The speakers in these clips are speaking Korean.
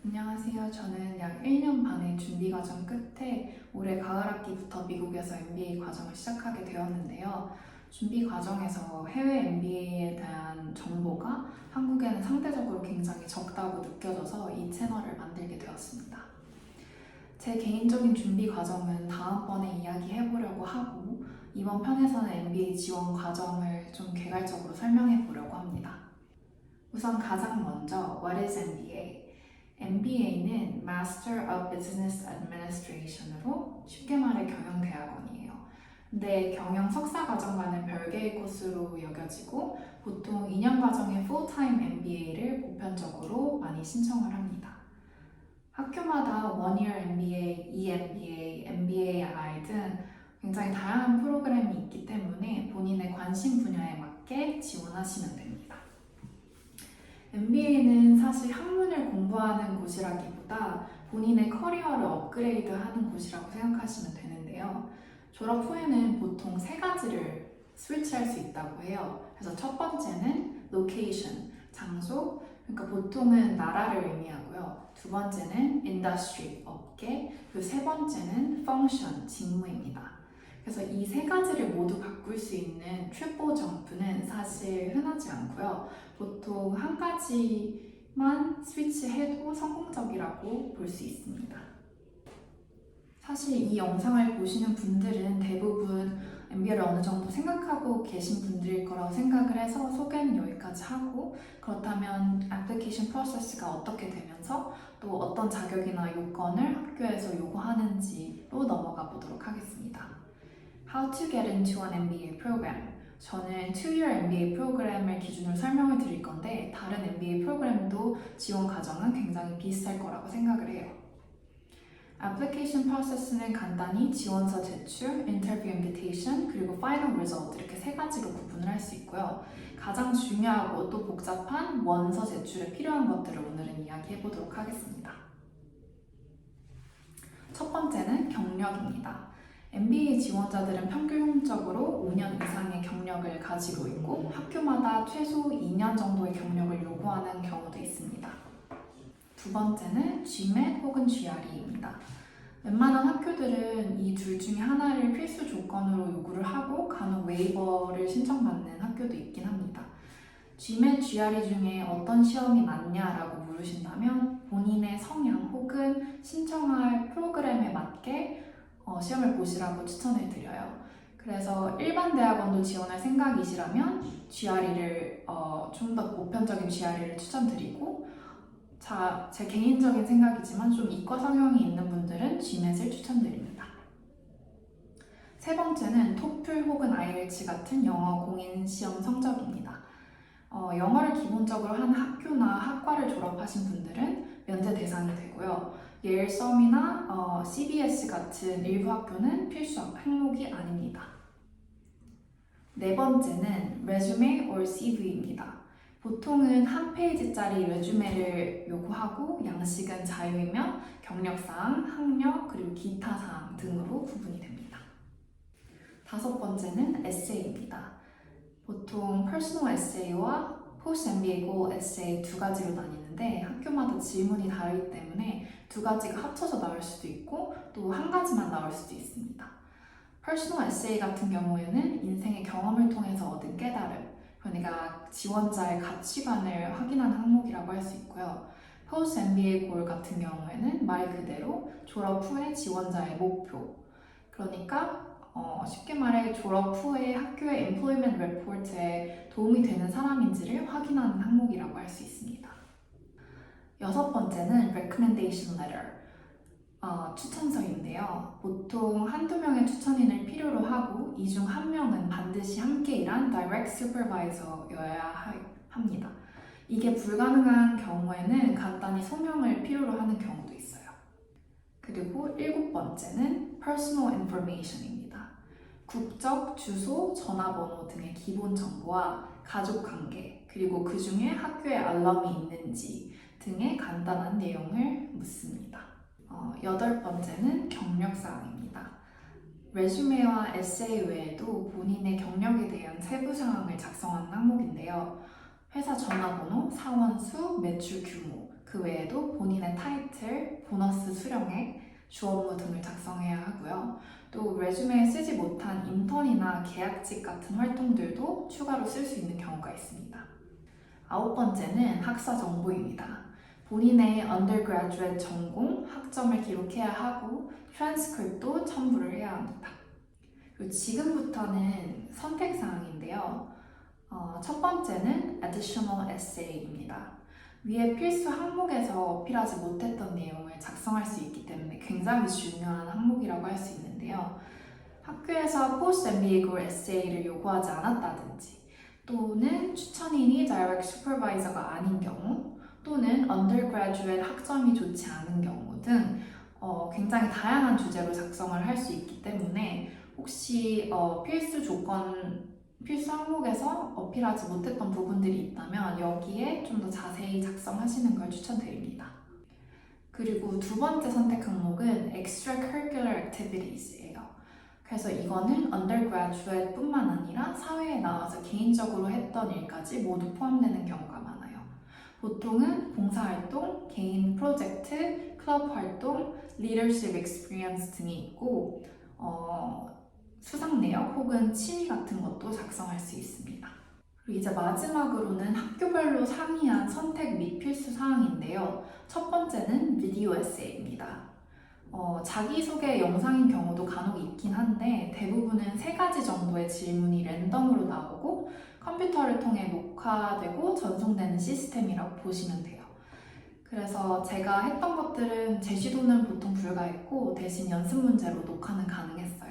안녕하세요. 저는 약 1년 반의 준비 과정 끝에 올해 가을 학기부터 미국에서 MBA 과정을 시작하게 되었는데요. 준비 과정에서 해외 MBA에 대한 정보가 한국에는 상대적으로 굉장히 적다고 느껴져서 이 채널을 만들게 되었습니다. 제 개인적인 준비 과정은 다음번에 이야기해보려고 하고 이번 편에서는 MBA 지원 과정을 좀 개괄적으로 설명해 보려고 합니다. 우선 가장 먼저 What is MBA? MBA는 Master of Business Administration으로 쉽게 말해 경영대학원이에요. 근데 경영 석사 과정과는 별개의 코스로 여겨지고 보통 2년 과정의 Full-Time MBA를 보편적으로 많이 신청을 합니다. 학교마다 One-Year MBA, EMBA, MBAI 등 굉장히 다양한 프로그램이 있기 때문에 본인의 관심 분야에 맞게 지원하시면 됩니다. MBA는 사실 학문을 공부하는 곳이라기보다 본인의 커리어를 업그레이드하는 곳이라고 생각하시면 되는데요. 졸업 후에는 보통 세 가지를 스위치할 수 있다고 해요. 그래서 첫 번째는 location, 장소, 그러니까 보통은 나라를 의미하고요. 두 번째는 industry, 업계, 그리고 세 번째는 function, 직무입니다. 그래서 이 세 가지를 모두 바꿀 수 있는 트리플 점프는 사실 흔하지 않고요. 보통 한 가지만 스위치해도 성공적이라고 볼 수 있습니다. 사실 이 영상을 보시는 분들은 대부분 MBA를 어느 정도 생각하고 계신 분들일 거라고 생각을 해서 소개는 여기까지 하고, 그렇다면 애플리케이션 프로세스가 어떻게 되면서 또 어떤 자격이나 요건을 학교에서 요구하는지로 넘어가 보도록 하겠습니다. How to get into an MBA program. 저는 2-year MBA 프로그램을 기준으로 설명을 드릴 건데 다른 MBA 프로그램도 지원 과정은 굉장히 비슷할 거라고 생각을 해요. 애플리케이션 프로세스는 간단히 지원서 제출, 인터뷰 인비테이션, 그리고 파이널 리졸트 이렇게 세 가지로 구분을 할 수 있고요. 가장 중요하고 또 복잡한 원서 제출에 필요한 것들을 오늘은 이야기해 보도록 하겠습니다. 첫 번째는 경력입니다. MBA 지원자들은 평균적으로 5년 이상의 경력을 가지고 있고 학교마다 최소 2년 정도의 경력을 요구하는 경우도 있습니다. 두 번째는 GMAT 혹은 GRE입니다. 웬만한 학교들은 이 둘 중에 하나를 필수 조건으로 요구를 하고 간혹 웨이버를 신청받는 학교도 있긴 합니다. GMAT, GRE 중에 어떤 시험이 낫냐라고 물으신다면 본인의 성향 혹은 신청할 프로그램에 맞게 시험을 보시라고 추천을 드려요. 그래서 일반 대학원도 지원할 생각이시라면 GRE를 좀 더 보편적인 GRE를 추천드리고, 제 개인적인 생각이지만 좀 이과 성향이 있는 분들은 GMAT을 추천드립니다. 세 번째는 토플 혹은 IELTS 같은 영어 공인 시험 성적입니다. 영어를 기본적으로 한 학교나 학과를 졸업하신 분들은 면제 대상이 되고요. 예일 썸이나 CBS 같은 일부 학교는 필수 항목이 아닙니다. 네 번째는 resume or CV입니다. 보통은 한 페이지짜리 레주메를 요구하고 양식은 자유이며 경력사항, 학력, 그리고 기타 사항 등으로 구분이 됩니다. 다섯 번째는 에세이입니다. 보통 퍼스널 에세이와 포스트 MBA 고al 에세이 두 가지로 나뉘는데 학교마다 질문이 다르기 때문에 두 가지가 합쳐서 나올 수도 있고 또 한 가지만 나올 수도 있습니다. 퍼스널 에세이 같은 경우에는 인생의 경험을 통해서 얻은 깨달음, 그러니까 지원자의 가치관을 확인하는 항목이라고 할 수 있고요. 포스트 MBA 고al 같은 경우에는 말 그대로 졸업 후에 지원자의 목표, 그러니까 쉽게 말해 졸업 후에 학교의 employment report에 도움이 되는 사람인지를 확인하는 항목이라고 할 수 있습니다. 여섯 번째는 recommendation letter, 추천서인데요. 보통 한두 명의 추천인을 필요로 하고 이 중 한 명은 반드시 함께 일한 direct supervisor여야 합니다. 이게 불가능한 경우에는 간단히 소명을 필요로 하는 경우도 있어요. 그리고 일곱 번째는 personal information입니다. 국적, 주소, 전화번호 등의 기본 정보와 가족관계, 그리고 그 중에 학교에 알럼이 있는지 등의 간단한 내용을 묻습니다. 여덟 번째는 경력사항입니다. 레주메와 에세이 외에도 본인의 경력에 대한 세부 사항을 작성하는 항목인데요. 회사 전화번호, 사원수, 매출 규모, 그 외에도 본인의 타이틀, 보너스 수령액, 주 업무 등을 작성해야 하고요. 또 레주메에 쓰지 못한 인턴이나 계약직 같은 활동들도 추가로 쓸 수 있는 경우가 있습니다. 9번째는 학사 정보입니다. 본인의 undergraduate 전공, 학점을 기록해야 하고 트랜스크립도 첨부를 해야 합니다. 그리고 지금부터는 선택사항인데요. 첫 번째는 additional essay입니다. 위에 필수 항목에서 어필하지 못했던 내용을 작성할 수 있기 때문에 굉장히 중요한 항목이라고 할 수 있는데요. 학교에서 post-MBA goal essay를 요구하지 않았다든지 또는 추천인이 direct supervisor가 아닌 경우 또는 undergraduate 학점이 좋지 않은 경우 등 굉장히 다양한 주제로 작성을 할 수 있기 때문에 혹시 필수 항목에서 어필하지 못했던 부분들이 있다면 여기에 좀 더 자세히 작성하시는 걸 추천드립니다. 그리고 두 번째 선택 항목은 extracurricular activities예요. 그래서 이거는 undergraduate 뿐만 아니라 사회에 나와서 개인적으로 했던 일까지 모두 포함되는 경우가 많아요. 보통은 봉사활동, 개인 프로젝트, 클럽 활동, leadership experience 등이 있고 수상 내역 혹은 취미 같은 것도 작성할 수 있습니다. 그리고 이제 마지막으로는 학교별로 상이한 선택 및 필수 사항인데요. 첫 번째는 비디오 에세이입니다. 자기소개 영상인 경우도 간혹 있긴 한데 대부분은 3가지 정도의 질문이 랜덤으로 나오고 컴퓨터를 통해 녹화되고 전송되는 시스템이라고 보시면 돼요. 그래서 제가 했던 것들은 제시도는 보통 불가했고 대신 연습 문제로 녹화는 가능했어요.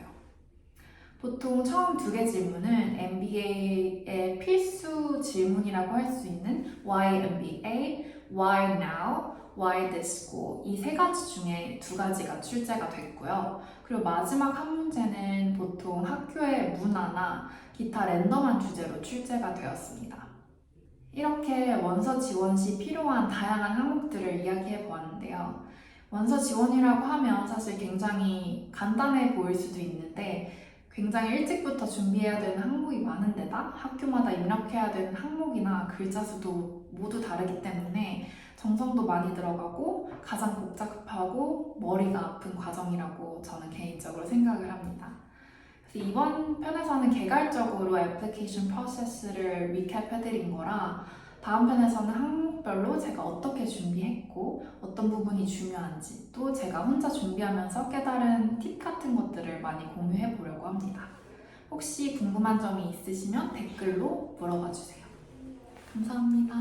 보통 처음 2개 질문은 MBA의 필수 질문이라고 할 수 있는 Why MBA, Why Now, Why this school 이 3가지 중에 2가지가 출제가 됐고요. 그리고 마지막 한 문제는 보통 학교의 문화나 기타 랜덤한 주제로 출제가 되었습니다. 이렇게 원서 지원 시 필요한 다양한 항목들을 이야기해 보았는데요. 원서 지원이라고 하면 사실 굉장히 간단해 보일 수도 있는데 굉장히 일찍부터 준비해야 되는 항목이 많은 데다 학교마다 입력해야 되는 항목이나 글자 수도 모두 다르기 때문에 정성도 많이 들어가고 가장 복잡하고 머리가 아픈 과정이라고 저는 개인적으로 생각을 합니다. 그래서 이번 편에서는 개괄적으로 애플리케이션 프로세스를 리캡해드린 거라 다음 편에서는 항목별로 제가 어떻게 준비했고 어떤 부분이 중요한지 또 제가 혼자 준비하면서 깨달은 팁 같은 것들을 많이 공유해 보려고 합니다. 혹시 궁금한 점이 있으시면 댓글로 물어봐 주세요. 감사합니다.